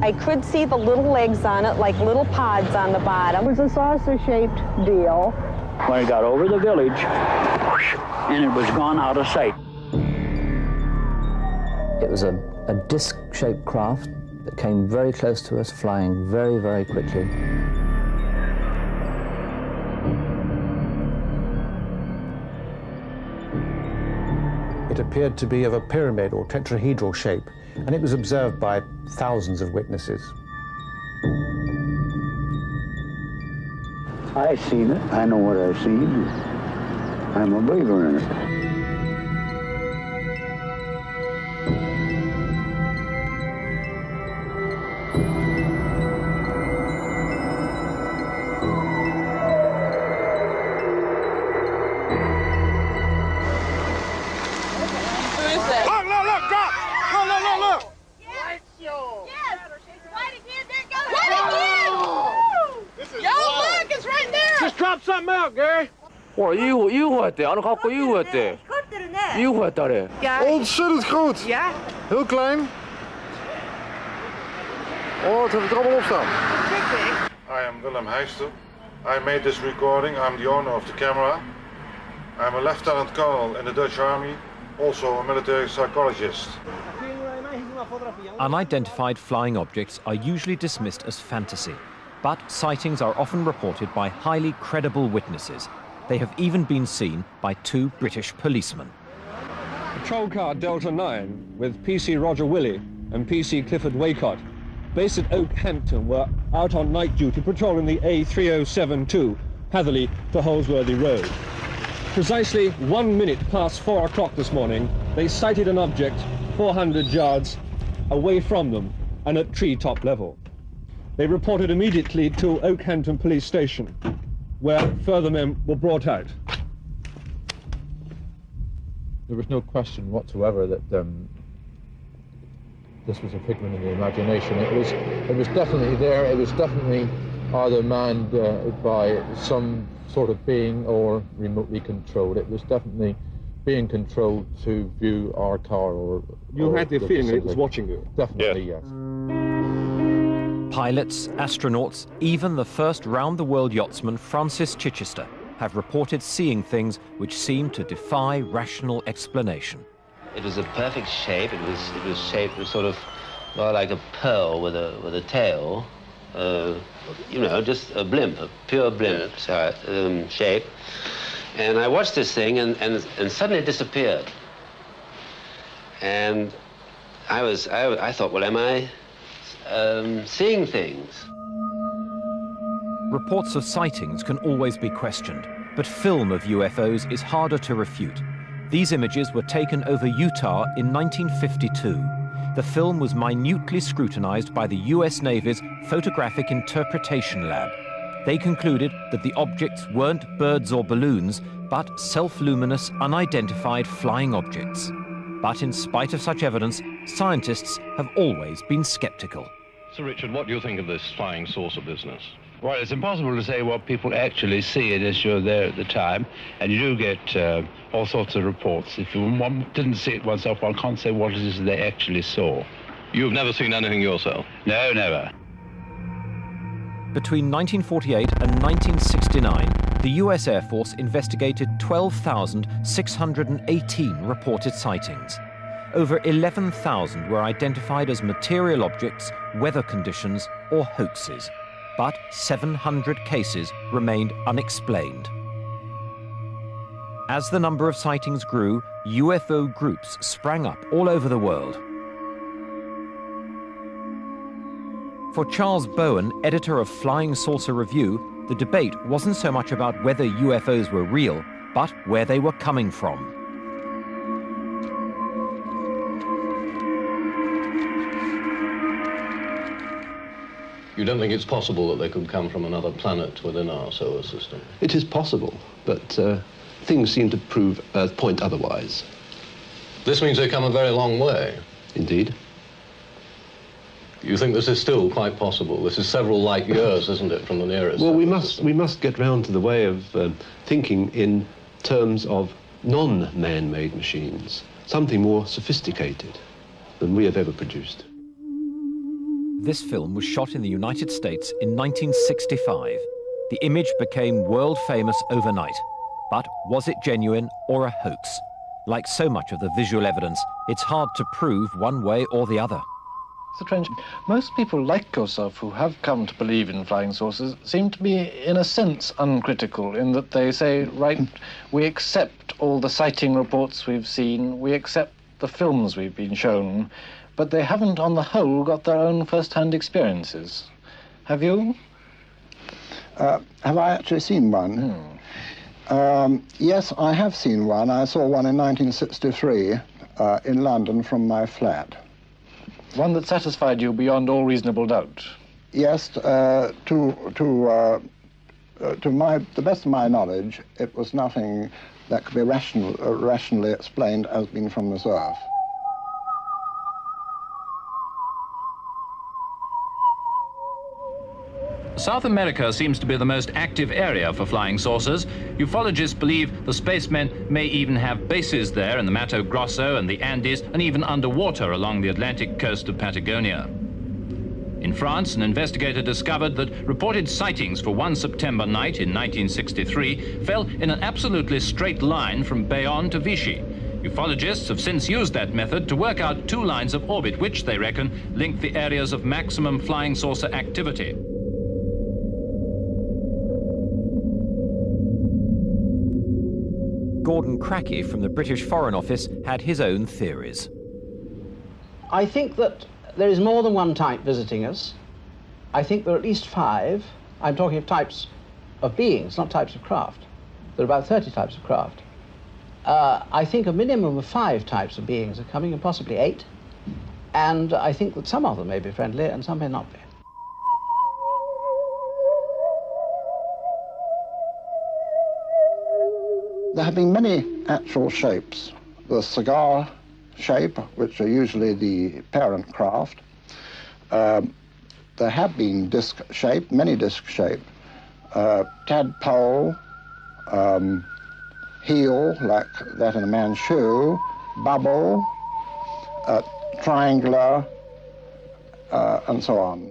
I could see the little legs on it, like little pods on the bottom. It was a saucer-shaped deal. When it got over the village, and it was gone out of sight. It was a disc-shaped craft that came very close to us, flying very, very quickly. It appeared to be of a pyramid or tetrahedral shape, and it was observed by thousands of witnesses. I've seen it. I know what I've seen. I'm a believer in it. 와, UFO-였대. 안 갖고 UFO-였대. UFO-였다래. Ontzettend groot. Ja. Heel klein. Oh, het heeft er allemaal op staan. I am Willem Heister. I made this recording. I'm the owner of the camera. I'm a lieutenant colonel in the Dutch army, also a military psychologist. Unidentified flying objects are usually dismissed as fantasy, but sightings are often reported by highly credible witnesses. They have even been seen by 2 British policemen. Patrol car Delta 9 with PC Roger Willey and PC Clifford Waycott, based at Oakhampton, were out on night duty patrolling the A3072, Hatherley to Holsworthy Road. Precisely 1 minute past 4 o'clock this morning, they sighted an object 400 yards away from them and at treetop level. They reported immediately to Oakhampton Police Station, where further men were brought out. There was no question whatsoever that this was a figment of the imagination. It was definitely there. It was definitely either manned by some sort of being or remotely controlled. It was definitely being controlled to view our car or... You had the feeling Pacific. it was watching you? Definitely, yes. Pilots, astronauts, even the first round-the-world yachtsman Francis Chichester have reported seeing things which seem to defy rational explanation. It was a perfect shape. It was shaped sort of well, like a pearl with a tail. You know, just a blimp, a pure blimp shape. And I watched this thing, and suddenly it disappeared. And I thought, well, am I seeing things? Reports of sightings can always be questioned, but film of UFOs is harder to refute. These images were taken over Utah in 1952. The film was minutely scrutinized by the US Navy's Photographic Interpretation Lab. They concluded that the objects weren't birds or balloons, but self-luminous, unidentified flying objects. But in spite of such evidence, scientists have always been skeptical. Sir Richard, what do you think of this flying saucer business? Well, it's impossible to say what people actually see as you're there at the time, and you do get all sorts of reports. If one didn't see it oneself, one can't say what it is they actually saw. You've never seen anything yourself? No, never. Between 1948 and 1969, the US Air Force investigated 12,618 reported sightings. Over 11,000 were identified as material objects, weather conditions, or hoaxes. But 700 cases remained unexplained. As the number of sightings grew, UFO groups sprang up all over the world. For Charles Bowen, editor of Flying Saucer Review, the debate wasn't so much about whether UFOs were real, but where they were coming from. You don't think it's possible that they could come from another planet within our solar system? It is possible, but things seem to point otherwise. This means they come a very long way. Indeed. You think this is still quite possible? This is several light years, isn't it, from the nearest? Well, we must get round to the way of thinking in terms of non-man-made machines, something more sophisticated than we have ever produced. This film was shot in the United States in 1965. The image became world famous overnight. But was it genuine or a hoax? Like so much of the visual evidence, it's hard to prove one way or the other. Mr. Trench, most people like yourself who have come to believe in flying saucers seem to be, in a sense, uncritical, in that they say, right, we accept all the sighting reports we've seen, we accept the films we've been shown, but they haven't, on the whole, got their own first-hand experiences. Have you? Have I actually seen one? Yes, I have seen one. I saw one in 1963 in London from my flat. One that satisfied you beyond all reasonable doubt? Yes, to the best of my knowledge, it was nothing that could be rationally explained as being from this earth. South America seems to be the most active area for flying saucers. Ufologists believe the spacemen may even have bases there in the Mato Grosso and the Andes, and even underwater along the Atlantic coast of Patagonia. In France, an investigator discovered that reported sightings for one September night in 1963 fell in an absolutely straight line from Bayonne to Vichy. Ufologists have since used that method to work out two lines of orbit which, they reckon, link the areas of maximum flying saucer activity. Gordon Crackey from the British Foreign Office had his own theories. I think that there is more than one type visiting us. I think there are at least 5. I'm talking of types of beings, not types of craft. There are about 30 types of craft. I think a minimum of 5 types of beings are coming, and possibly 8. And I think that some of them may be friendly and some may not be. There have been many actual shapes. The cigar shape, which are usually the parent craft. There have been disc shape, many disc shape. Tadpole, heel, like that in a man's shoe, bubble, triangular, and so on.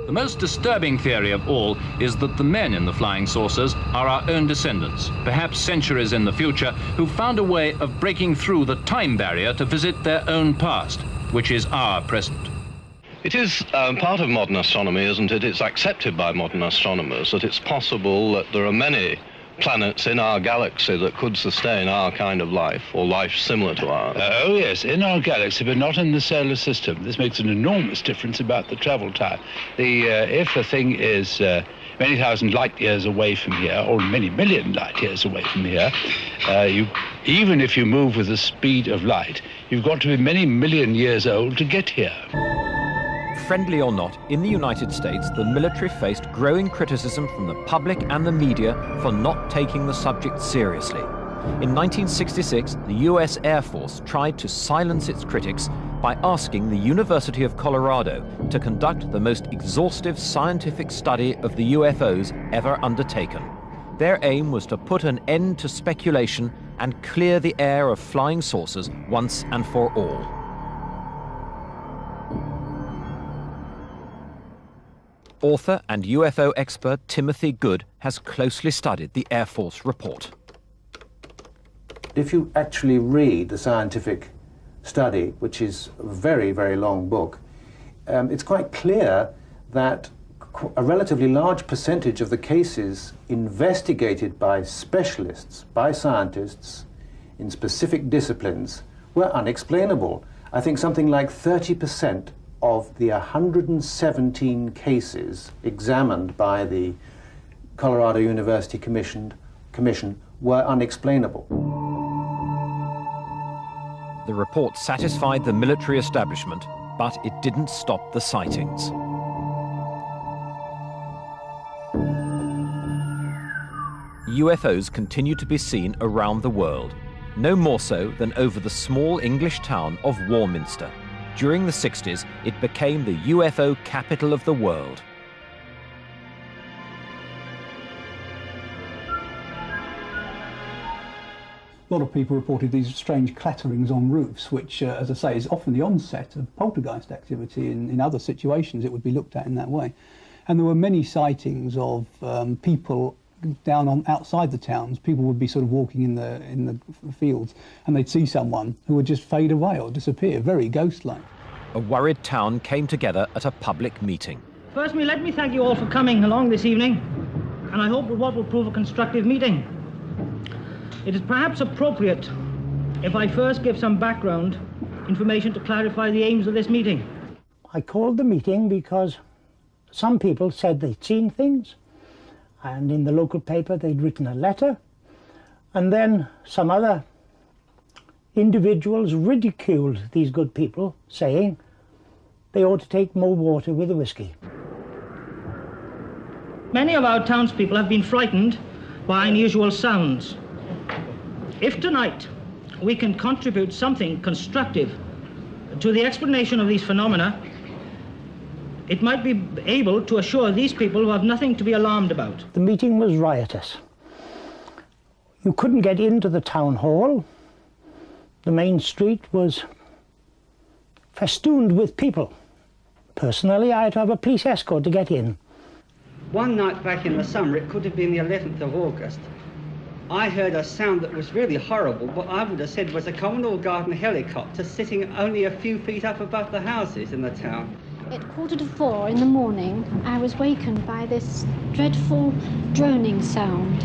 The most disturbing theory of all is that the men in the flying saucers are our own descendants, perhaps centuries in the future, who found a way of breaking through the time barrier to visit their own past, which is our present. It is part of modern astronomy, isn't it? It's accepted by modern astronomers that it's possible that there are many planets in our galaxy that could sustain our kind of life, or life similar to ours. Oh yes, in our galaxy, but not in the solar system. This makes an enormous difference about the travel time. If a thing is many thousand light years away from here, or many million light years away from here, even if you move with the speed of light, you've got to be many million years old to get here. Friendly or not, in the United States, the military faced growing criticism from the public and the media for not taking the subject seriously. In 1966, the US Air Force tried to silence its critics by asking the University of Colorado to conduct the most exhaustive scientific study of the UFOs ever undertaken. Their aim was to put an end to speculation and clear the air of flying saucers once and for all. Author and UFO expert Timothy Good has closely studied the Air Force report. If you actually read the scientific study, which is a very, very long book, it's quite clear that a relatively large percentage of the cases investigated by specialists, by scientists in specific disciplines, were unexplainable. I think something like 30% of the 117 cases examined by the Colorado University Commission were unexplainable. The report satisfied the military establishment, but it didn't stop the sightings. UFOs continue to be seen around the world, no more so than over the small English town of Warminster. During the 60s, it became the UFO capital of the world. A lot of people reported these strange clatterings on roofs, which, as I say, is often the onset of poltergeist activity. In other situations, it would be looked at in that way. And there were many sightings of people outside the towns. People would be sort of walking in the fields, and they'd see someone who would just fade away or disappear, very ghost-like. A worried town came together at a public meeting. Firstly, let me thank you all for coming along this evening, and I hope that what will prove a constructive meeting. It is perhaps appropriate if I first give some background information to clarify the aims of this meeting. I called the meeting because some people said they'd seen things, and in the local paper they'd written a letter, and then some other individuals ridiculed these good people, saying they ought to take more water with the whiskey. Many of our townspeople have been frightened by unusual sounds. If tonight we can contribute something constructive to the explanation of these phenomena, it might be able to assure these people who have nothing to be alarmed about. The meeting was riotous. You couldn't get into the town hall. The main street was festooned with people. Personally, I had to have a police escort to get in. One night back in the summer, it could have been the 11th of August, I heard a sound that was really horrible, what I would have said was a Commodore Garden helicopter sitting only a few feet up above the houses in the town. At 3:45 in the morning, I was wakened by this dreadful droning sound.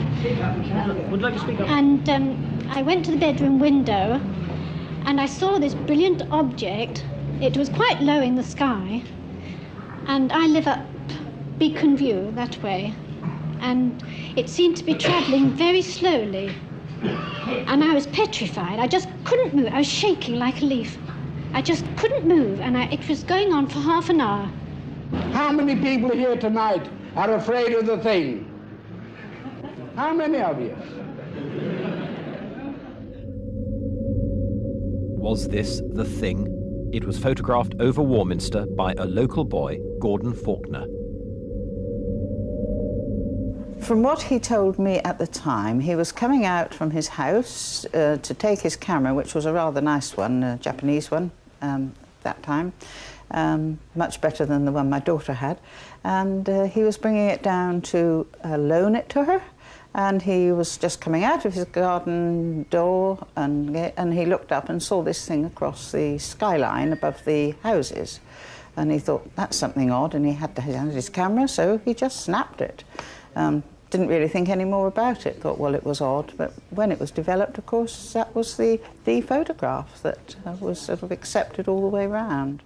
Would like to speak up? And I went to the bedroom window, and I saw this brilliant object. It was quite low in the sky, and I live up Beacon View that way, and it seemed to be travelling very slowly, and I was petrified. I just couldn't move. I was shaking like a leaf. I just couldn't move, and it was going on for half an hour. How many people here tonight are afraid of the thing? How many of you? Was this the thing? It was photographed over Warminster by a local boy, Gordon Faulkner. From what he told me at the time, he was coming out from his house to take his camera, which was a rather nice one, a Japanese one, that time, much better than the one my daughter had. And he was bringing it down to loan it to her. And he was just coming out of his garden door, and he looked up and saw this thing across the skyline above the houses. And he thought, that's something odd, and he had to have his camera, so he just snapped it. Didn't really think any more about it, thought, well, it was odd. But when it was developed, of course, that was the photograph that was sort of accepted all the way round.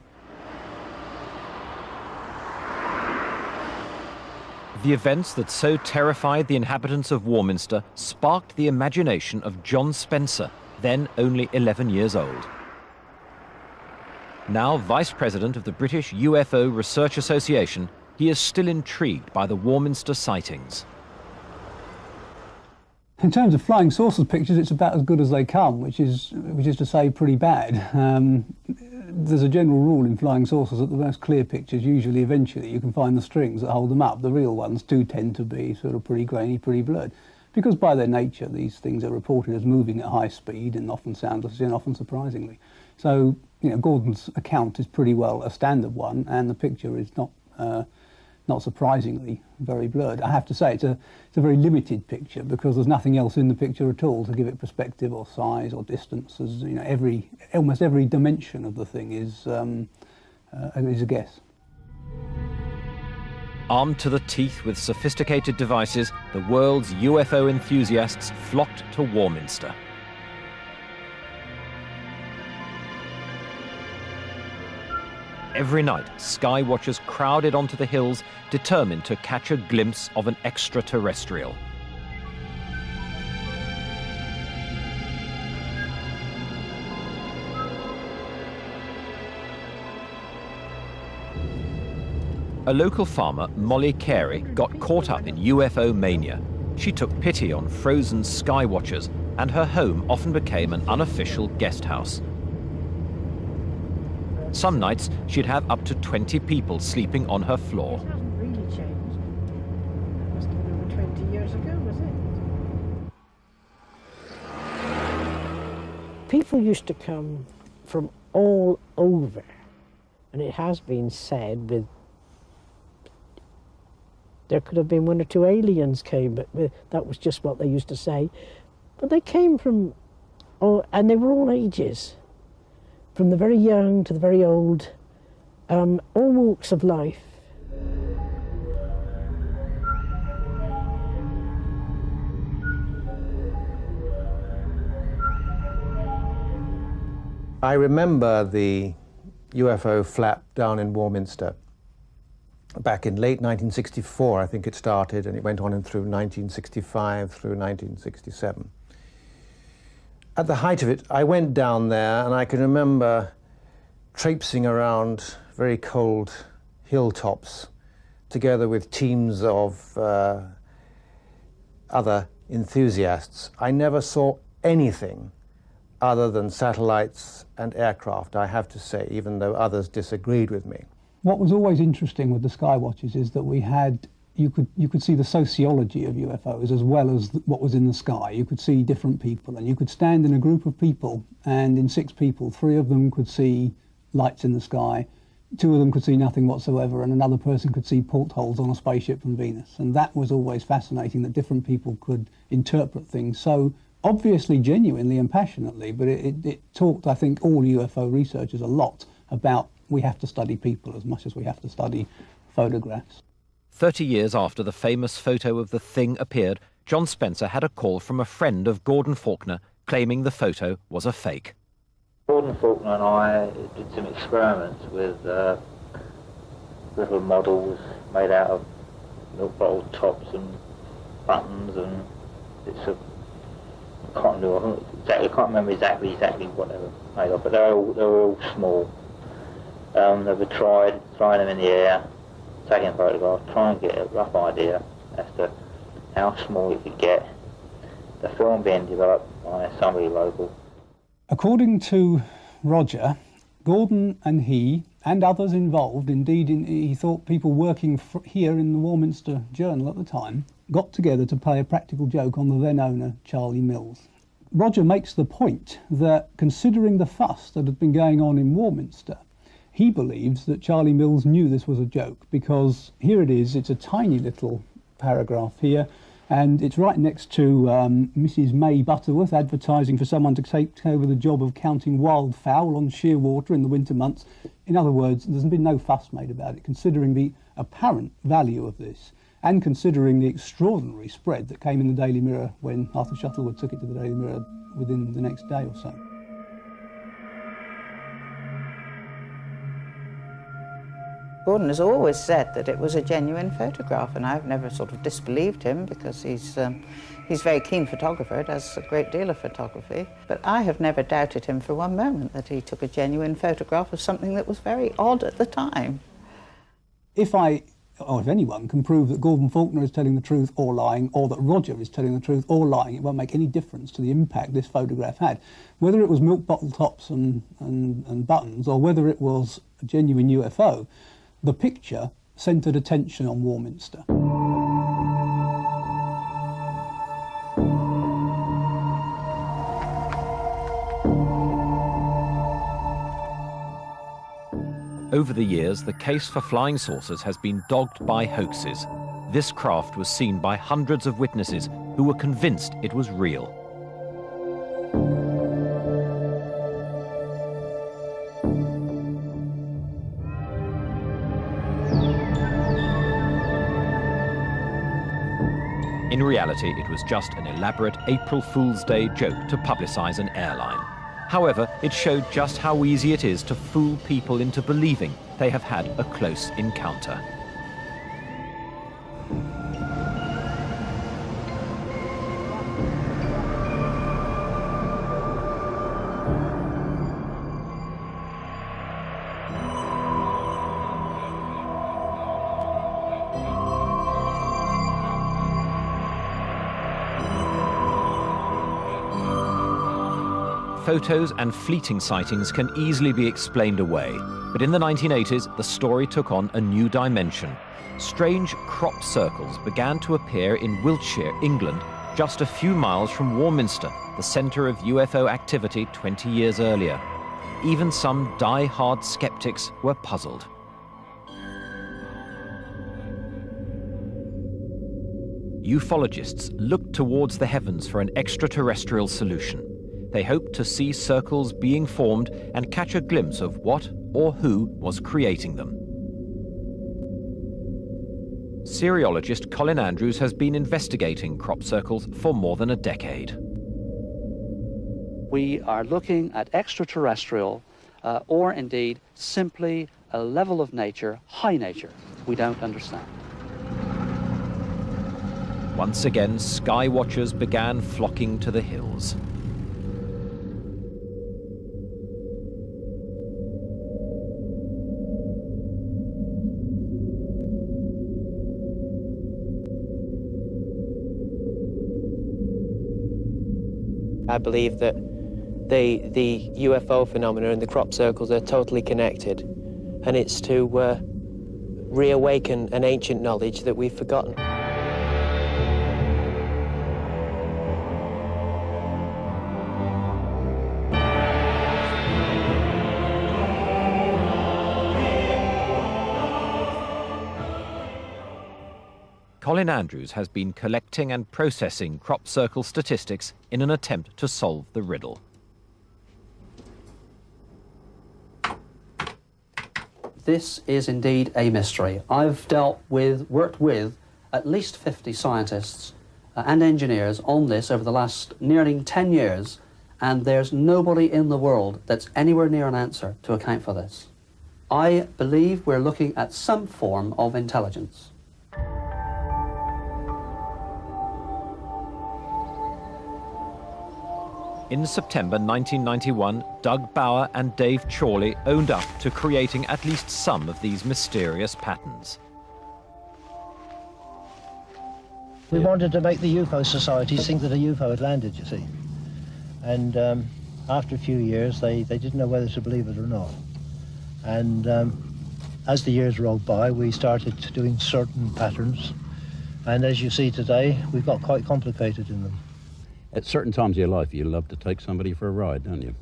The events that so terrified the inhabitants of Warminster sparked the imagination of John Spencer, then only 11 years old. Now Vice President of the British UFO Research Association, he is still intrigued by the Warminster sightings. In terms of flying saucers pictures, it's about as good as they come, which is to say pretty bad. There's a general rule in flying saucers that the most clear pictures, usually eventually, you can find the strings that hold them up. The real ones do tend to be sort of pretty grainy, pretty blurred, because by their nature these things are reported as moving at high speed and often soundless and often surprisingly. So, you know, Gordon's account is pretty well a standard one, and the picture is not surprisingly very blurred. I have to say it's a very limited picture because there's nothing else in the picture at all to give it perspective or size or distance. As you know, almost every dimension of the thing is a guess. Armed to the teeth with sophisticated devices, the world's UFO enthusiasts flocked to Warminster. Every night, sky watchers crowded onto the hills, determined to catch a glimpse of an extraterrestrial. A local farmer, Molly Carey, got caught up in UFO mania. She took pity on frozen sky watchers, and her home often became an unofficial guest house. Some nights, she'd have up to 20 people sleeping on her floor. It hasn't really changed. It must have been over 20 years ago, was it? people used to come from all over, and it has been said there could have been 1 or 2 aliens came, but that was just what they used to say. But they came from, and they were all ages, from the very young to the very old, all walks of life. I remember the UFO flap down in Warminster back in late 1964, I think it started, and it went on in through 1965 through 1967. At the height of it, I went down there, and I can remember traipsing around very cold hilltops together with teams of other enthusiasts. I never saw anything other than satellites and aircraft, I have to say, even though others disagreed with me. What was always interesting with the Skywatches is that you could see the sociology of UFOs as well as what was in the sky. You could see different people, and you could stand in a group of people, and in 6 people, 3 of them could see lights in the sky, 2 of them could see nothing whatsoever, and another person could see portholes on a spaceship from Venus. And that was always fascinating, that different people could interpret things so obviously genuinely and passionately, but it taught, I think, all UFO researchers a lot about we have to study people as much as we have to study photographs. 30 years after the famous photo of the thing appeared, John Spencer had a call from a friend of Gordon Faulkner claiming the photo was a fake. Gordon Faulkner and I did some experiments with little models made out of milk bottle tops and buttons, and it's a I can't remember exactly what they were made of, but they were all small. They were trying them in the air, taking photographs, trying to get a rough idea as to how small you could get. The film being developed by somebody local. According to Roger, Gordon and he and others involved, indeed he thought people working here in the Warminster Journal at the time, got together to play a practical joke on the then owner, Charlie Mills. Roger makes the point that, considering the fuss that had been going on in Warminster, he believes that Charlie Mills knew this was a joke, because here it is, it's a tiny little paragraph here, and it's right next to Mrs. May Butterworth advertising for someone to take over the job of counting wildfowl on Shearwater in the winter months. In other words, there's been no fuss made about it, considering the apparent value of this, and considering the extraordinary spread that came in the Daily Mirror when Arthur Shuttleworth took it to the Daily Mirror within the next day or so. Gordon has always said that it was a genuine photograph, and I've never sort of disbelieved him, because he's a very keen photographer, does a great deal of photography. But I have never doubted him for one moment that he took a genuine photograph of something that was very odd at the time. If anyone can prove that Gordon Faulkner is telling the truth or lying, or that Roger is telling the truth or lying, it won't make any difference to the impact this photograph had. Whether it was milk bottle tops and buttons, or whether it was a genuine UFO, the picture centred attention on Warminster. Over the years, the case for flying saucers has been dogged by hoaxes. This craft was seen by hundreds of witnesses who were convinced it was real. In reality, it was just an elaborate April Fool's Day joke to publicise an airline. However, it showed just how easy it is to fool people into believing they have had a close encounter. Photos and fleeting sightings can easily be explained away, but in the 1980s, the story took on a new dimension. Strange crop circles began to appear in Wiltshire, England, just a few miles from Warminster, the centre of UFO activity 20 years earlier. Even some die-hard skeptics were puzzled. Ufologists looked towards the heavens for an extraterrestrial solution. They hoped to see circles being formed and catch a glimpse of what or who was creating them. Seriologist Colin Andrews has been investigating crop circles for more than a decade. We are looking at extraterrestrial or indeed simply a level of nature, high nature, we don't understand. Once again, sky watchers began flocking to the hills. I believe that the UFO phenomena and the crop circles are totally connected, and it's to reawaken an ancient knowledge that we've forgotten. Colin Andrews has been collecting and processing crop circle statistics in an attempt to solve the riddle. This is indeed a mystery. I've worked with at least 50 scientists and engineers on this over the last nearly 10 years, and there's nobody in the world that's anywhere near an answer to account for this. I believe we're looking at some form of intelligence. In September 1991, Doug Bauer and Dave Chorley owned up to creating at least some of these mysterious patterns. We wanted to make the UFO societies think that a UFO had landed, you see. And after a few years, they didn't know whether to believe it or not. And as the years rolled by, we started doing certain patterns. And as you see today, we've got quite complicated in them. At certain times of your life, you love to take somebody for a ride, don't you?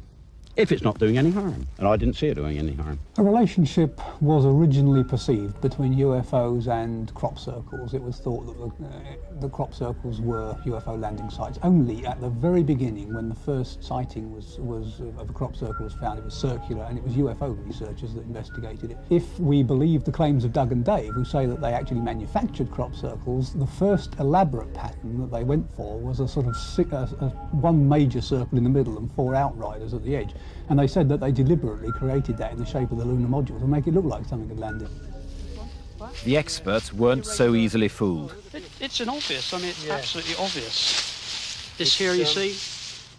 If it's not doing any harm. And I didn't see it doing any harm. A relationship was originally perceived between UFOs and crop circles. It was thought that the crop circles were UFO landing sites. Only at the very beginning, when the first sighting of a crop circle was found, it was circular, and it was UFO researchers that investigated it. If we believe the claims of Doug and Dave, who say that they actually manufactured crop circles, the first elaborate pattern that they went for was a sort of one major circle in the middle and 4 outriders at the edge. And they said that they deliberately created that in the shape of the lunar module to make it look like something had landed. The experts weren't so easily fooled. It's an obvious, it's absolutely obvious. This here, you see,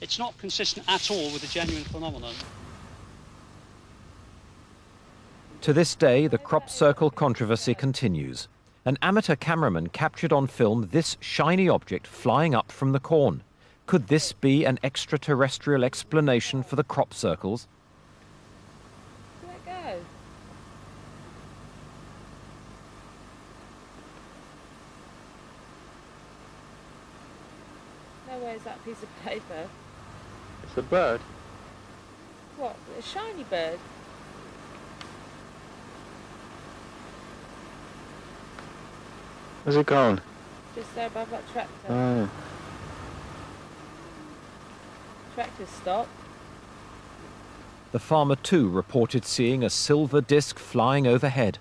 it's not consistent at all with the genuine phenomenon. To this day, the crop circle controversy continues. An amateur cameraman captured on film this shiny object flying up from the corn. Could this be an extraterrestrial explanation for the crop circles? Let it go. No, where's that piece of paper? It's a bird. What? A shiny bird? Where's it gone? Just there above that tractor. Oh. Tractor stopped. The farmer too reported seeing a silver disc flying overhead.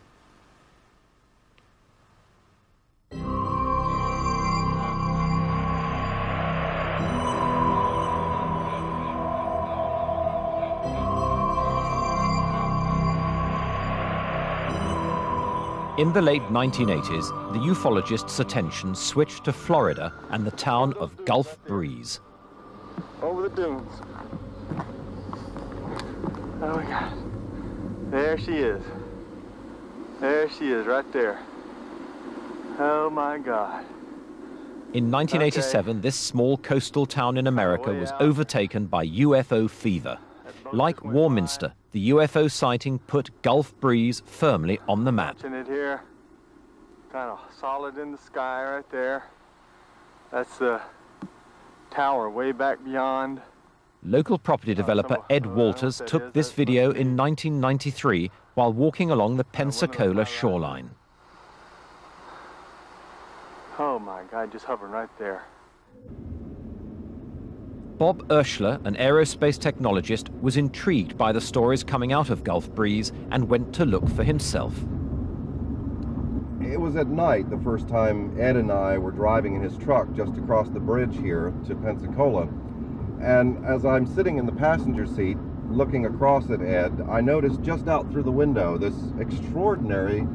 In the late 1980s, the ufologists' attention switched to Florida and the town of Gulf Breeze. Over the dunes. Oh my God. There she is. There she is, right there. Oh my God. In 1987, this small coastal town in America was overtaken by UFO fever. Like Warminster, the UFO sighting put Gulf Breeze firmly on the map. Watching it here, kind of solid in the sky right there. That's the tower way back beyond. Local property developer Ed Walters took this video in 1993 while walking along the Pensacola shoreline. Oh my God, just hovering right there. Bob Urschler, an aerospace technologist, was intrigued by the stories coming out of Gulf Breeze and went to look for himself. It was at night the first time Ed and I were driving in his truck just across the bridge here to Pensacola. And as I'm sitting in the passenger seat looking across at Ed, I noticed just out through the window this extraordinary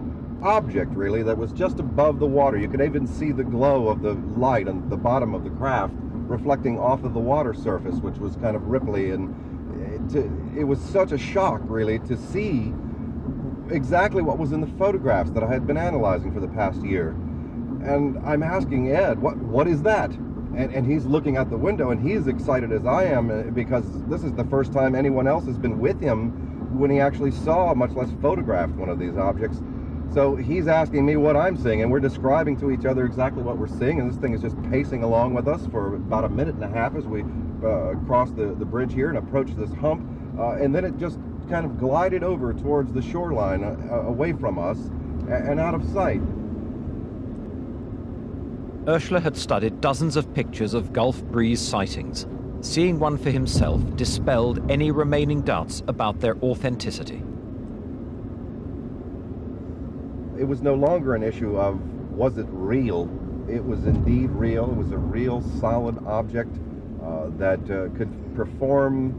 object, really, that was just above the water. You could even see the glow of the light on the bottom of the craft reflecting off of the water surface, which was kind of ripply. And it was such a shock, really, to see exactly what was in the photographs that I had been analyzing for the past year. And I'm asking Ed, what is that? And he's looking out the window, and he's excited as I am because this is the first time anyone else has been with him when he actually saw, much less photographed, one of these objects. So he's asking me what I'm seeing, and we're describing to each other exactly what we're seeing, and this thing is just pacing along with us for about a minute and a half as we cross the bridge here and approach this hump, and then it just kind of glided over towards the shoreline, away from us and out of sight. Urschler had studied dozens of pictures of Gulf Breeze sightings. Seeing one for himself dispelled any remaining doubts about their authenticity. It was no longer an issue of, was it real? It was indeed real. It was a real solid object that could perform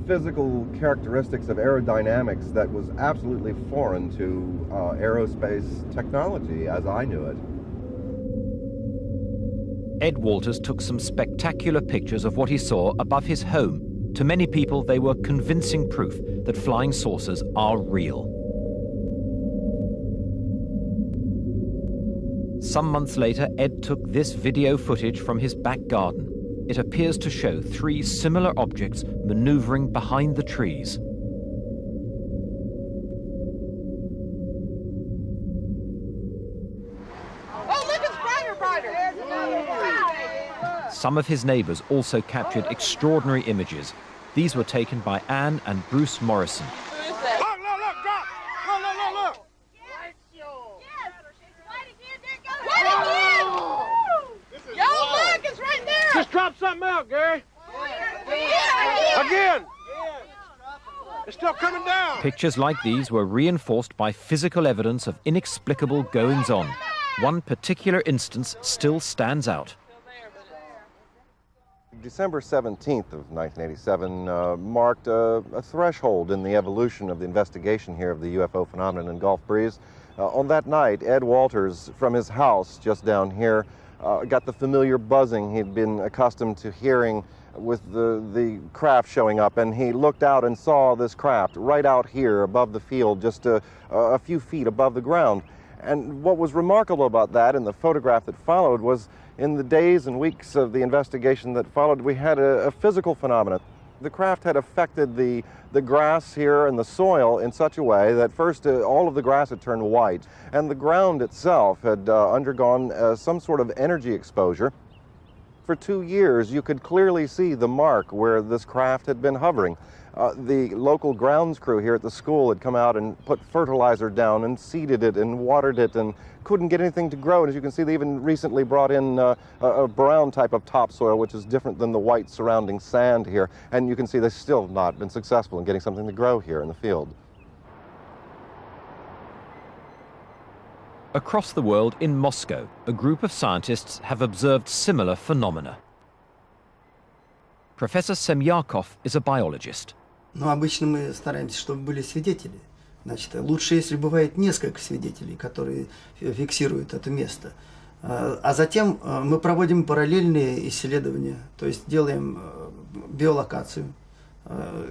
physical characteristics of aerodynamics that was absolutely foreign to aerospace technology as I knew it. Ed Walters took some spectacular pictures of what he saw above his home. To many people, they were convincing proof that flying saucers are real. Some months later, Ed took this video footage from his back garden. It appears to show three similar objects maneuvering behind the trees. Some of his neighbors also captured extraordinary images. These were taken by Anne and Bruce Morrison. Just drop something out, Gary. Again. It's still coming down. Pictures like these were reinforced by physical evidence of inexplicable goings-on. One particular instance still stands out. December 17th of 1987 marked a threshold in the evolution of the investigation here of the UFO phenomenon in Gulf Breeze. On that night, Ed Walters, from his house just down here, got the familiar buzzing he'd been accustomed to hearing with the craft showing up, and he looked out and saw this craft right out here above the field, just a few feet above the ground. And what was remarkable about that in the photograph that followed was in the days and weeks of the investigation that followed, we had a physical phenomenon. The craft had affected the grass here and the soil in such a way that first all of the grass had turned white, and the ground itself had undergone some sort of energy exposure. For 2 years, you could clearly see the mark where this craft had been hovering. The local grounds crew here at the school had come out and put fertilizer down and seeded it and watered it and couldn't get anything to grow. And as you can see, they even recently brought in a brown type of topsoil, which is different than the white surrounding sand here. And you can see they've still not been successful in getting something to grow here in the field. Across the world, in Moscow, a group of scientists have observed similar phenomena. Professor Semyakov is a biologist. Но обычно мы стараемся, чтобы были свидетели. Значит, лучше, если бывает несколько свидетелей, которые фиксируют это место. А затем мы проводим параллельные исследования, то есть делаем биолокацию,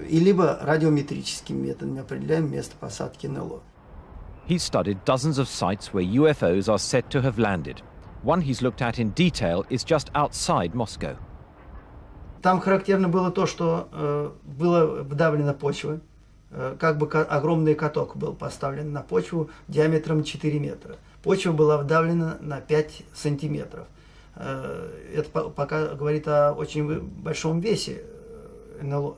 и либо радиометрическими методами определяем место посадки НЛО. He's studied dozens of sites where UFOs are said to have landed. One he's looked at in detail is just outside Moscow. Там характерно было то, что была вдавлена почва, как бы огромный каток был поставлен на почву диаметром 4 метра. Почва была вдавлена на 5 сантиметров. Это пока говорит о очень большом весе НЛО.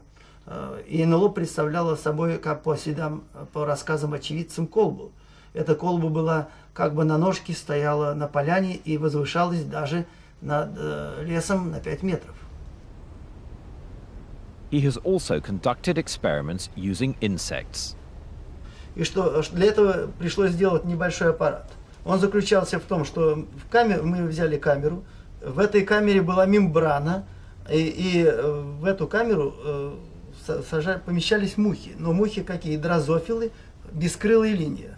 И НЛО представляло собой, как по следам, по рассказам очевидцам, колбу. Эта колба была как бы на ножке, стояла на поляне и возвышалась даже над лесом на 5 метров. He has also conducted experiments using insects. И что для этого пришлось сделать небольшой аппарат. Он заключался в том, что мы взяли камеру, в этой камере была мембрана, и в эту камеру помещались мухи. Но мухи какие? Дрозофилы, бескрылые линии.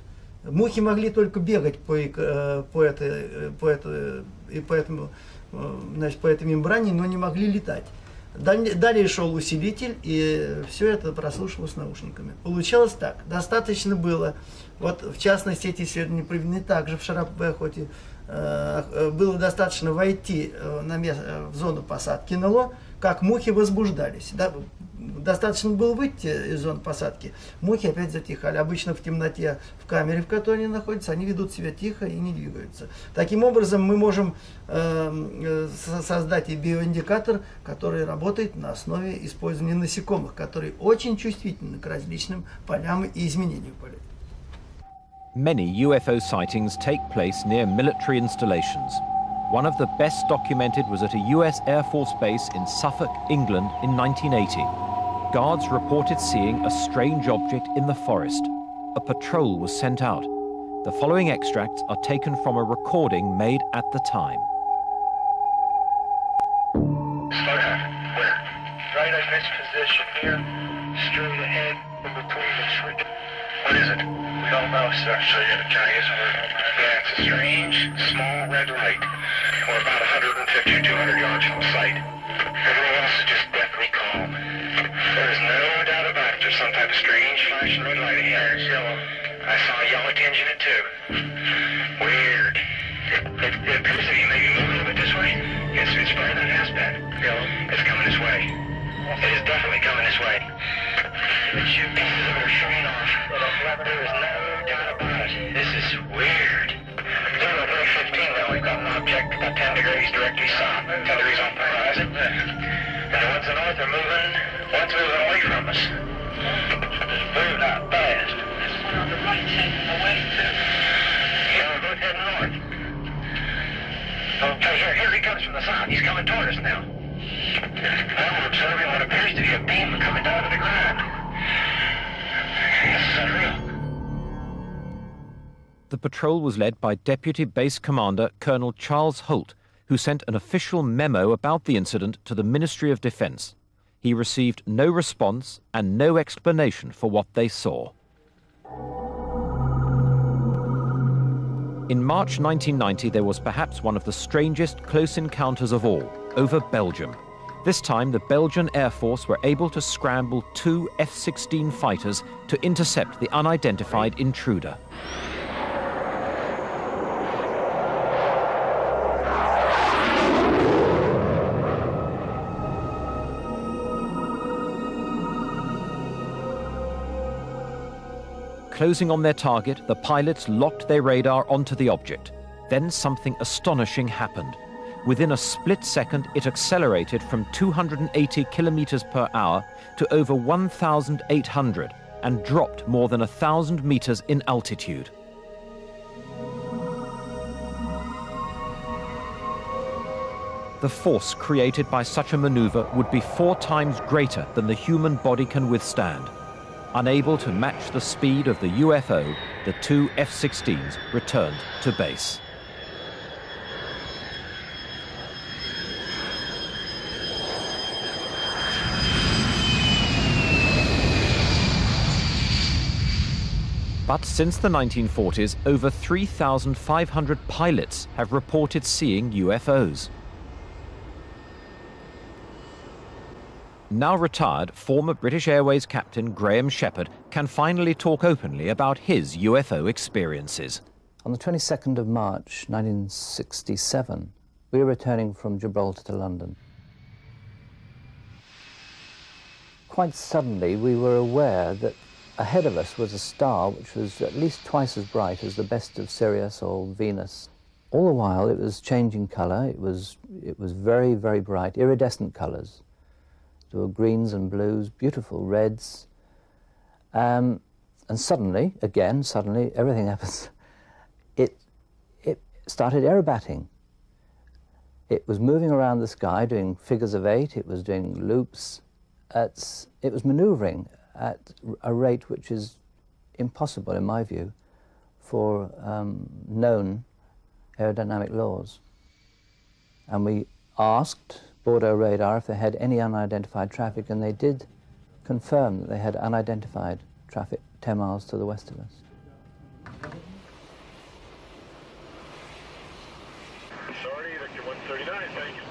Мухи могли только бегать по этой мембране, но не могли летать. Далее шел усилитель, и все это прослушивалось наушниками. Получалось так. Достаточно было, вот в частности, эти исследования проведены также в Шараповой охоте, было достаточно войти в зону посадки НЛО, как мухи возбуждались. Достаточно было выйти из зоны посадки, мухи опять затихали. Обычно в темноте, в камере, в которой они находятся, они ведут себя тихо и не двигаются. Таким образом, мы можем создать и биоиндикатор, который работает на основе использования насекомых, которые очень чувствительны к различным полям и изменению полей. Many UFO sightings take place near military installations. One of the best documented was at a US Air Force base in Suffolk, England in 1980. Guards reported seeing a strange object in the forest. A patrol was sent out. The following extracts are taken from a recording made at the time. Slow down. Where? Right in this position here. Straight ahead in between the trees. What is it? We don't know, sir. So can I use a word? Yeah, it's a strange, small red light. We're about 150 or 200 yards from the site. Everything else is just deathly calm. There's no doubt about it. There's some type of strange flashing red light ahead. It's yellow. I saw a yellow tinge in it too. Weird. It appears to be maybe moving a little bit this way. It's better than it has been. Yellow. It's coming this way. It is definitely coming this way. The two pieces of it are showing off. There is no doubt about it. This is weird. 0-15 now, we've got an object about 10 degrees directly south, 10 degrees off the horizon. And the ones to the north are moving, one's moving away from us. It's moving out fast. This one on the right's heading away too. Yeah, we're both heading north. Okay, here he comes from the south. He's coming toward us now. Now we're observing what appears to be a beam coming down to the ground. This is unreal. The patrol was led by Deputy Base Commander Colonel Charles Holt, who sent an official memo about the incident to the Ministry of Defence. He received no response and no explanation for what they saw. In March 1990, there was perhaps one of the strangest close encounters of all, over Belgium. This time, the Belgian Air Force were able to scramble 2 F-16 fighters to intercept the unidentified intruder. Closing on their target, the pilots locked their radar onto the object. Then something astonishing happened. Within a split second, it accelerated from 280 kilometers per hour to over 1,800 and dropped more than 1,000 meters in altitude. The force created by such a maneuver would be 4 times greater than the human body can withstand. Unable to match the speed of the UFO, the 2 F-16s returned to base. But since the 1940s, over 3,500 pilots have reported seeing UFOs. Now retired, former British Airways captain Graham Shepherd can finally talk openly about his UFO experiences. On the 22nd of March 1967, we were returning from Gibraltar to London. Quite suddenly, we were aware that ahead of us was a star which was at least twice as bright as the best of Sirius or Venus. All the while it was changing colour. It was very, very bright, iridescent colours. There were greens and blues, beautiful reds. And suddenly, everything happens. It started aerobating. It was moving around the sky, doing figures of 8. It was doing loops. It was manoeuvring at a rate which is impossible, in my view, for known aerodynamic laws. And we asked Bordeaux Radar if they had any unidentified traffic, and they did confirm that they had unidentified traffic 10 miles to the west of us. Authority, Victor 139, thank you.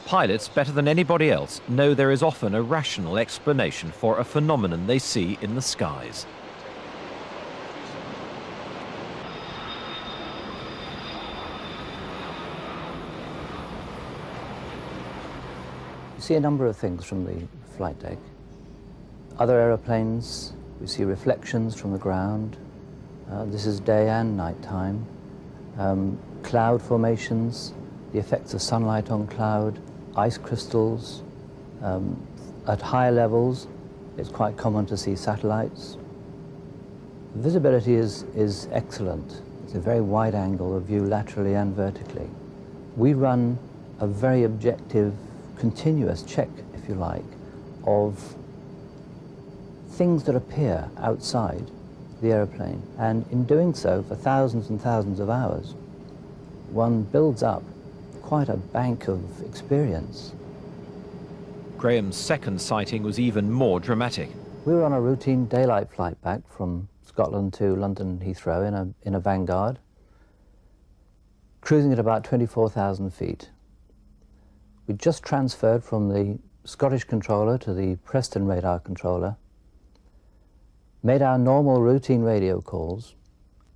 Pilots, better than anybody else, know there is often a rational explanation for a phenomenon they see in the skies. We see a number of things from the flight deck. Other aeroplanes, we see reflections from the ground. This is day and night time. Cloud formations, the effects of sunlight on cloud, ice crystals. At higher levels, it's quite common to see satellites. Visibility is excellent. It's a very wide angle of view laterally and vertically. We run a very objective, continuous check, if you like, of things that appear outside the aeroplane. And in doing so for thousands and thousands of hours, one builds up quite a bank of experience. Graham's second sighting was even more dramatic. We were on a routine daylight flight back from Scotland to London Heathrow in a Vanguard, cruising at about 24,000 feet. We just transferred from the Scottish controller to the Preston radar controller, made our normal routine radio calls,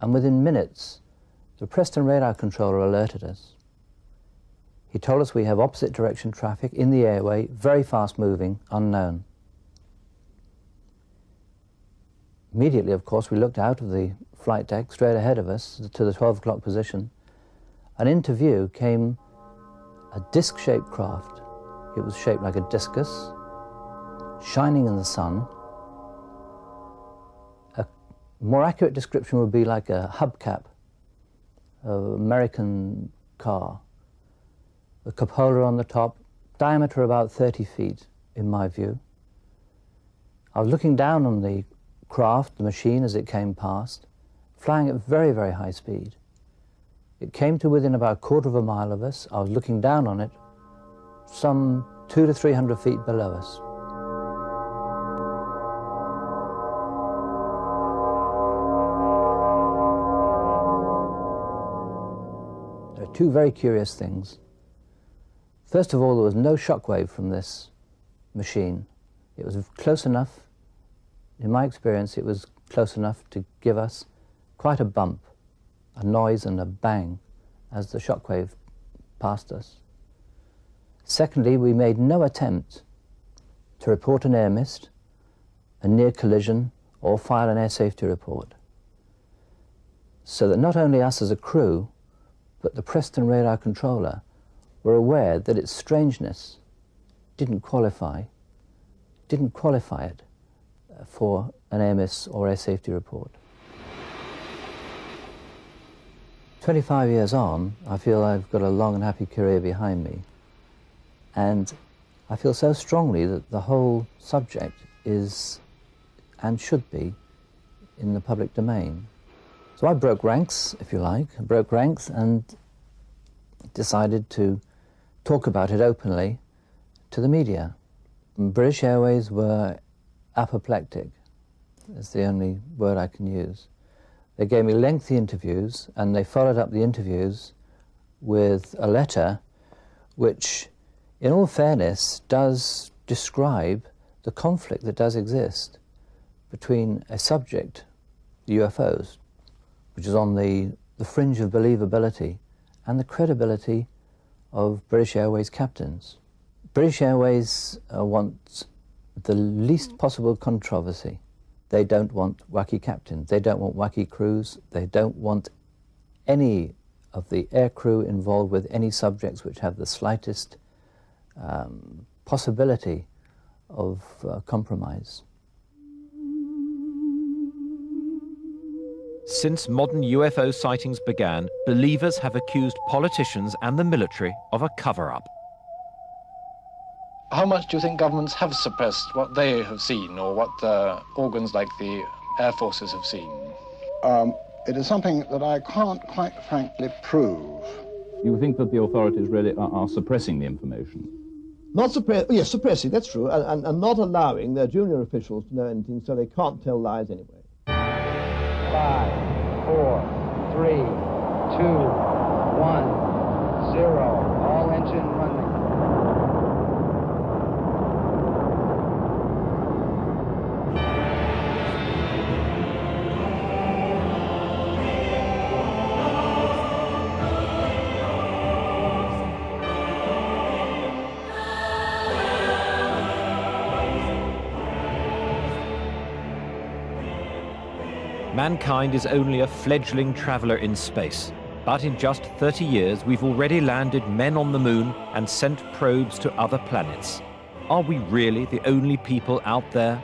and within minutes, the Preston radar controller alerted us. He told us we have opposite direction traffic in the airway, very fast moving, unknown. Immediately, of course, we looked out of the flight deck straight ahead of us to the 12 o'clock position, and into view came a disc-shaped craft. It was shaped like a discus, shining in the sun. A more accurate description would be like a hubcap of an American car. The cupola on the top, diameter about 30 feet, in my view. I was looking down on the craft, the machine, as it came past, flying at very, very high speed. It came to within about a quarter of a mile of us. I was looking down on it, some 200 to 300 feet below us. There are two very curious things. First of all, there was no shockwave from this machine. It was close enough, in my experience, it was close enough to give us quite a bump, a noise and a bang as the shockwave passed us. Secondly, we made no attempt to report an air mist, a near collision, or file an air safety report. So that not only us as a crew, but the Preston radar controller were aware that its strangeness didn't qualify it for an air miss or air safety report. 25 years on, I feel I've got a long and happy career behind me. And I feel so strongly that the whole subject is, and should be, in the public domain. So I broke ranks, if you like, and decided to talk about it openly to the media. British Airways were apoplectic, is the only word I can use. They gave me lengthy interviews, and they followed up the interviews with a letter which, in all fairness, does describe the conflict that does exist between a subject, the UFOs, which is on the fringe of believability, and the credibility of British Airways captains. British Airways want the least possible controversy. They don't want wacky captains. They don't want wacky crews. They don't want any of the aircrew involved with any subjects which have the slightest possibility of compromise. Since modern UFO sightings began, believers have accused politicians and the military of a cover-up. How much do you think governments have suppressed what they have seen, or what organs like the air forces have seen? It is something that I can't quite frankly prove. You think that the authorities really are suppressing the information? Yes, suppressing, that's true, and not allowing their junior officials to know anything, so they can't tell lies anyway. 5, 4, 3, 2, 1, 0. All engine running. Mankind is only a fledgling traveller in space. But in just 30 years, we've already landed men on the moon and sent probes to other planets. Are we really the only people out there?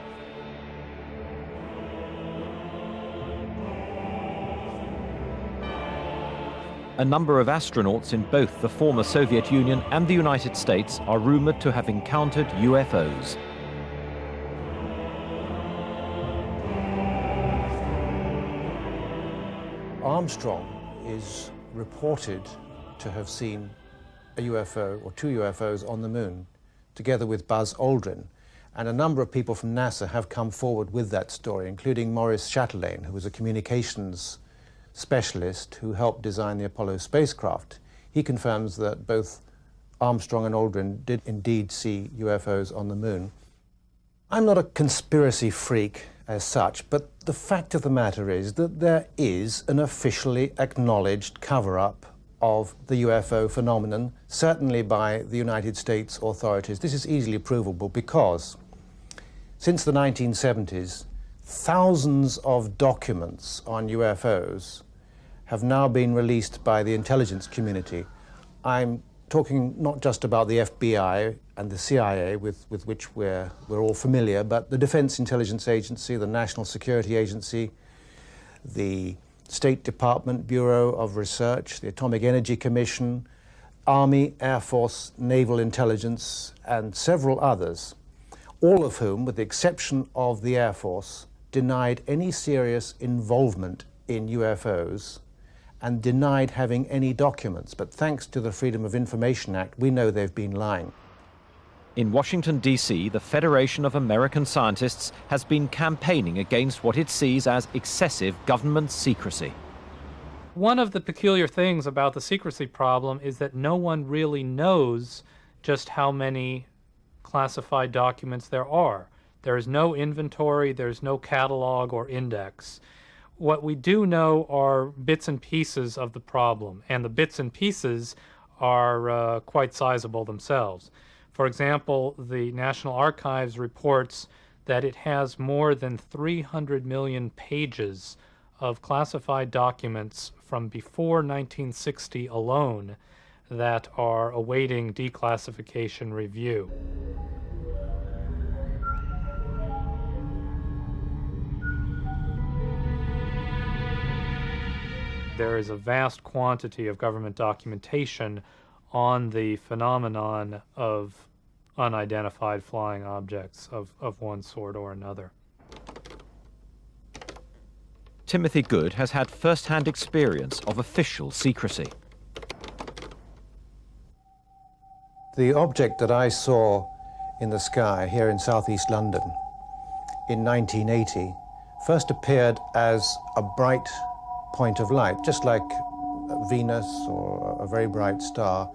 A number of astronauts in both the former Soviet Union and the United States are rumoured to have encountered UFOs. Armstrong is reported to have seen a UFO, or 2 UFOs, on the moon, together with Buzz Aldrin. And a number of people from NASA have come forward with that story, including Maurice Chatelain, who was a communications specialist who helped design the Apollo spacecraft. He confirms that both Armstrong and Aldrin did indeed see UFOs on the moon. I'm not a conspiracy freak as such, but the fact of the matter is that there is an officially acknowledged cover-up of the UFO phenomenon, certainly by the United States authorities. This is easily provable because since the 1970s, thousands of documents on UFOs have now been released by the intelligence community. I'm talking not just about the FBI and the CIA, with which we're all familiar, but the Defense Intelligence Agency, the National Security Agency, the State Department Bureau of Research, the Atomic Energy Commission, Army, Air Force, Naval Intelligence, and several others, all of whom, with the exception of the Air Force, denied any serious involvement in UFOs and denied having any documents. But thanks to the Freedom of Information Act, we know they've been lying. In Washington, D.C., the Federation of American Scientists has been campaigning against what it sees as excessive government secrecy. One of the peculiar things about the secrecy problem is that no one really knows just how many classified documents there are. There is no inventory, there's no catalog or index. What we do know are bits and pieces of the problem, and the bits and pieces are quite sizable themselves. For example, the National Archives reports that it has more than 300 million pages of classified documents from before 1960 alone that are awaiting declassification review. There is a vast quantity of government documentation on the phenomenon of unidentified flying objects of one sort or another. Timothy Good has had first-hand experience of official secrecy. The object that I saw in the sky here in southeast London in 1980 first appeared as a bright point of light, just like Venus or a very bright star.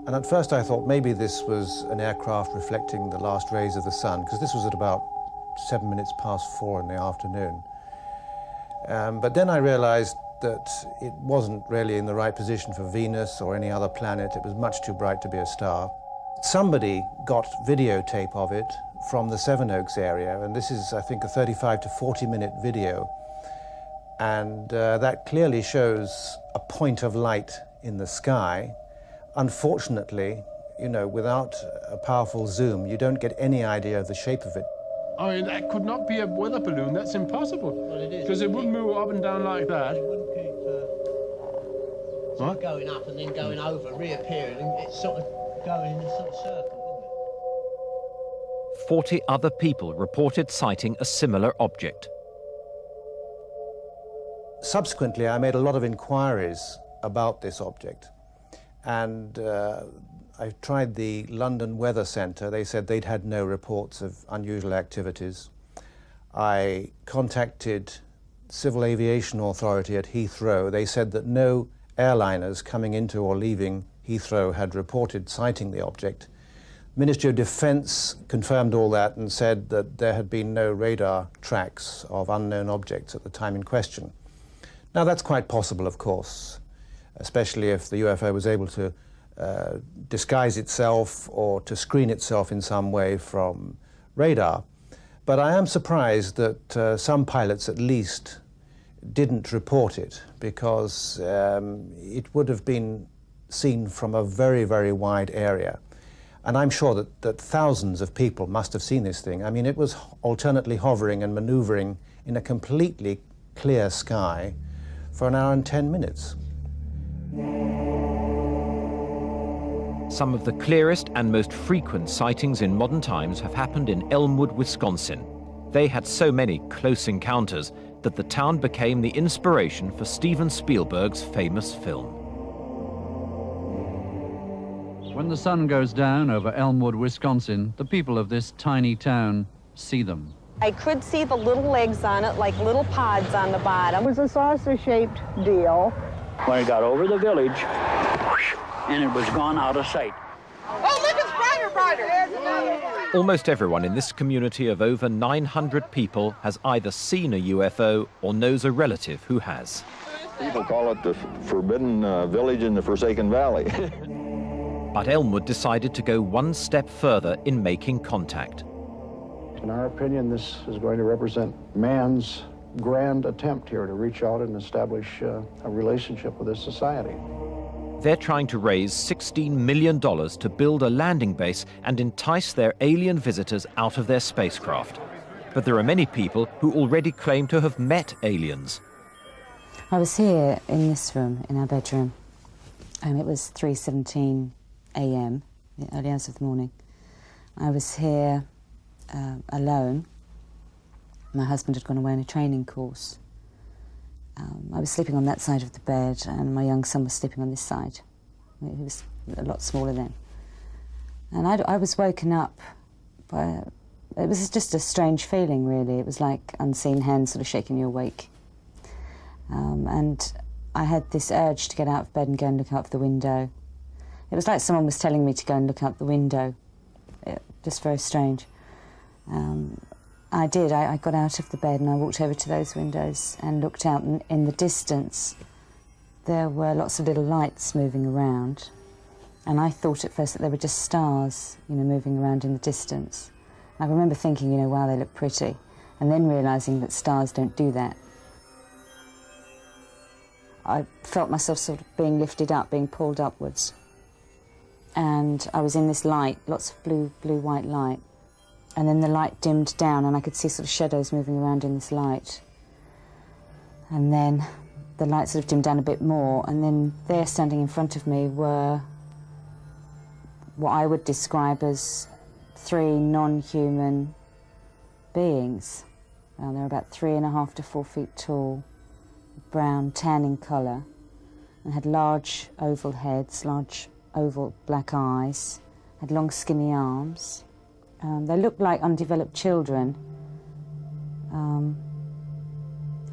And at first I thought maybe this was an aircraft reflecting the last rays of the sun, because this was at about 7 minutes past 4 in the afternoon. But then I realized that it wasn't really in the right position for Venus or any other planet. It was much too bright to be a star. Somebody got videotape of it from the Sevenoaks area, and this is, I think, a 35 to 40 minute video. and that clearly shows a point of light in the sky. Unfortunately, you know, without a powerful zoom, you don't get any idea of the shape of it. I mean, that could not be a weather balloon. That's impossible. Well, it is. Because it wouldn't move up and down like that. It wouldn't keep going up and then going over, reappearing, and it's sort of going in a sort of circle, wouldn't it? 40 other people reported sighting a similar object. Subsequently, I made a lot of inquiries about this object, and I tried the London Weather Centre. They said they'd had no reports of unusual activities. I contacted Civil Aviation Authority at Heathrow. They said that no airliners coming into or leaving Heathrow had reported sighting the object. Ministry of Defence confirmed all that and said that there had been no radar tracks of unknown objects at the time in question. Now, that's quite possible, of course, especially if the UFO was able to disguise itself or to screen itself in some way from radar. But I am surprised that some pilots, at least, didn't report it, because it would have been seen from a very, very wide area. And I'm sure that thousands of people must have seen this thing. I mean, it was alternately hovering and maneuvering in a completely clear sky for an hour and 10 minutes. Some of the clearest and most frequent sightings in modern times have happened in Elmwood, Wisconsin. They had so many close encounters that the town became the inspiration for Steven Spielberg's famous film. When the sun goes down over Elmwood, Wisconsin, the people of this tiny town see them. I could see the little legs on it, like little pods on the bottom. It was a saucer-shaped deal. When it got over the village, and it was gone out of sight. Oh, look, it's brighter, brighter. Almost everyone in this community of over 900 people has either seen a UFO or knows a relative who has. People call it the forbidden village in the Forsaken Valley. But Elmwood decided to go one step further in making contact. In our opinion, this is going to represent man's grand attempt here to reach out and establish a relationship with this society. They're trying to raise $16 million to build a landing base and entice their alien visitors out of their spacecraft. But there are many people who already claim to have met aliens. I was here in this room, in our bedroom, and it was 3:17 a.m., the early hours of the morning. I was here alone. My husband had gone away on a training course. I was sleeping on that side of the bed, and my young son was sleeping on this side. He was a lot smaller then. And I was woken up by... It was just a strange feeling, really. It was like unseen hands sort of shaking you awake. And I had this urge to get out of bed and go and look out the window. It was like someone was telling me to go and look out the window. Just very strange. I did. I got out of the bed and I walked over to those windows and looked out, and in the distance there were lots of little lights moving around, and I thought at first that they were just stars, you know, moving around in the distance. I remember thinking, you know, wow, they look pretty, and then realising that stars don't do that. I felt myself sort of being lifted up, being pulled upwards, and I was in this light, lots of blue-white light. And then the light dimmed down and I could see sort of shadows moving around in this light. And then the light sort of dimmed down a bit more, and then there standing in front of me were what I would describe as 3 non-human beings. They're about 3.5 to 4 feet tall, brown, tan in colour, and had large oval heads, large oval black eyes, had long skinny arms. They looked like undeveloped children.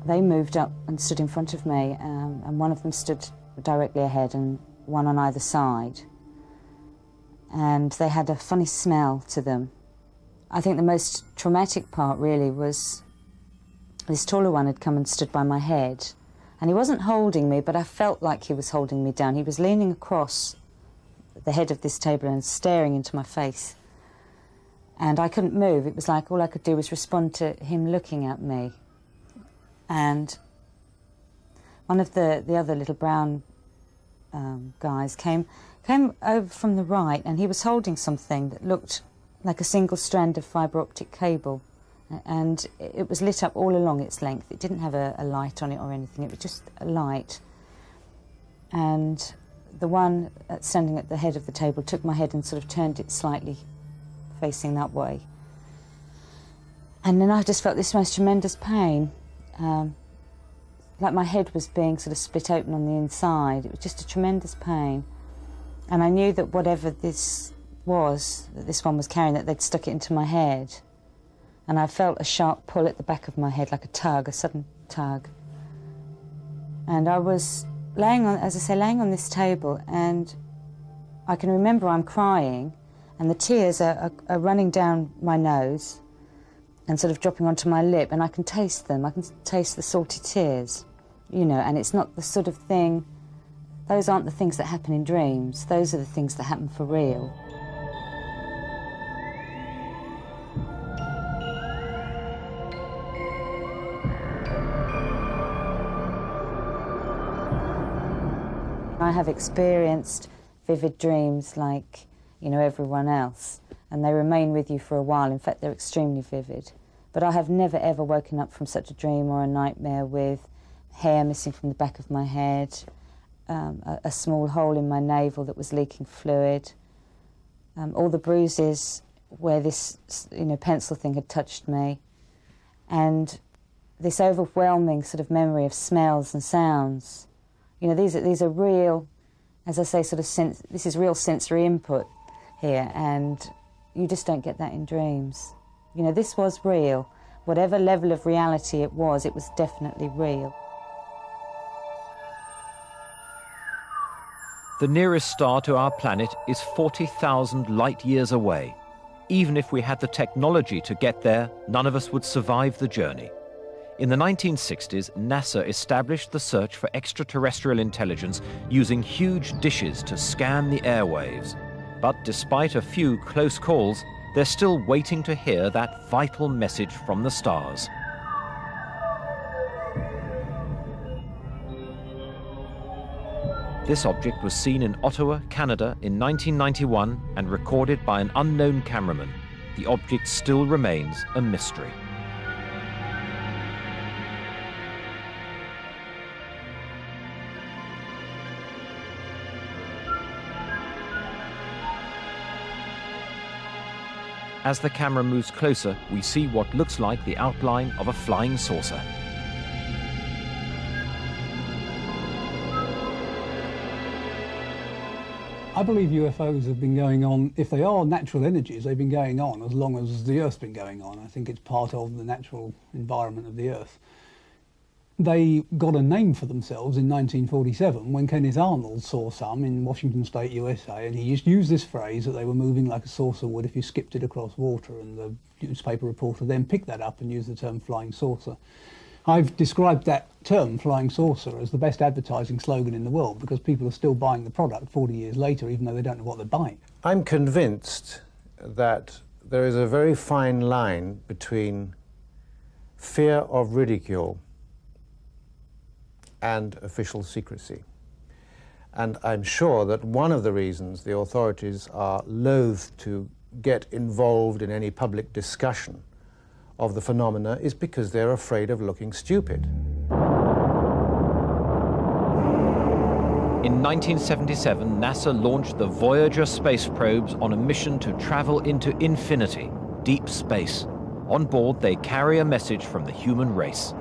They moved up and stood in front of me, and one of them stood directly ahead and one on either side. And they had a funny smell to them. I think the most traumatic part really was this taller one had come and stood by my head, and he wasn't holding me, but I felt like he was holding me down. He was leaning across the head of this table and staring into my face. And I couldn't move. It was like all I could do was respond to him looking at me. And one of the other little brown guys came over from the right, and he was holding something that looked like a single strand of fibre optic cable, and it was lit up all along its length. It didn't have a light on it or anything, it was just a light. And the one standing at the head of the table took my head and sort of turned it slightly facing that way. And then I just felt this most tremendous pain, like my head was being sort of split open on the inside. It was just a tremendous pain. And I knew that whatever this was, that this one was carrying, that they'd stuck it into my head. And I felt a sharp pull at the back of my head, like a tug, a sudden tug. And I was laying on, as I say, laying on this table, and I can remember I'm crying, and the tears are running down my nose and sort of dropping onto my lip, and I can taste them. I can taste the salty tears, you know, and it's not the sort of thing, those aren't the things that happen in dreams. Those are the things that happen for real. I have experienced vivid dreams like, you know, everyone else, and they remain with you for a while. In fact, they're extremely vivid. But I have never ever woken up from such a dream or a nightmare with hair missing from the back of my head, a small hole in my navel that was leaking fluid, all the bruises where this, you know, pencil thing had touched me, and this overwhelming sort of memory of smells and sounds. You know, these are real, as I say, sort of this is real sensory input here, and you just don't get that in dreams. You know, this was real. Whatever level of reality it was definitely real. The nearest star to our planet is 40,000 light years away. Even if we had the technology to get there, none of us would survive the journey. In the 1960s, NASA established the search for extraterrestrial intelligence using huge dishes to scan the airwaves. But despite a few close calls, they're still waiting to hear that vital message from the stars. This object was seen in Ottawa, Canada in 1991 and recorded by an unknown cameraman. The object still remains a mystery. As the camera moves closer, we see what looks like the outline of a flying saucer. I believe UFOs have been going on, if they are natural energies, they've been going on as long as the Earth's been going on. I think it's part of the natural environment of the Earth. They got a name for themselves in 1947 when Kenneth Arnold saw some in Washington State, USA, and he just used this phrase that they were moving like a saucer would if you skipped it across water, and the newspaper reporter then picked that up and used the term flying saucer. I've described that term, flying saucer, as the best advertising slogan in the world because people are still buying the product 40 years later even though they don't know what they're buying. I'm convinced that there is a very fine line between fear of ridicule and official secrecy. And I'm sure that one of the reasons the authorities are loath to get involved in any public discussion of the phenomena is because they're afraid of looking stupid. In 1977, NASA launched the Voyager space probes on a mission to travel into infinity, deep space. On board, they carry a message from the human race.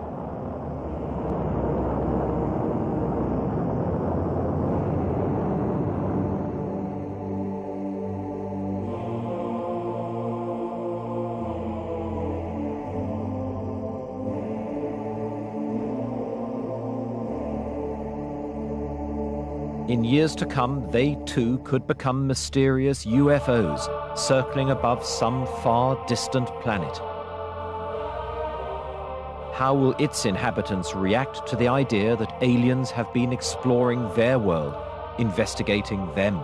In years to come, they too could become mysterious UFOs circling above some far distant planet. How will its inhabitants react to the idea that aliens have been exploring their world, investigating them?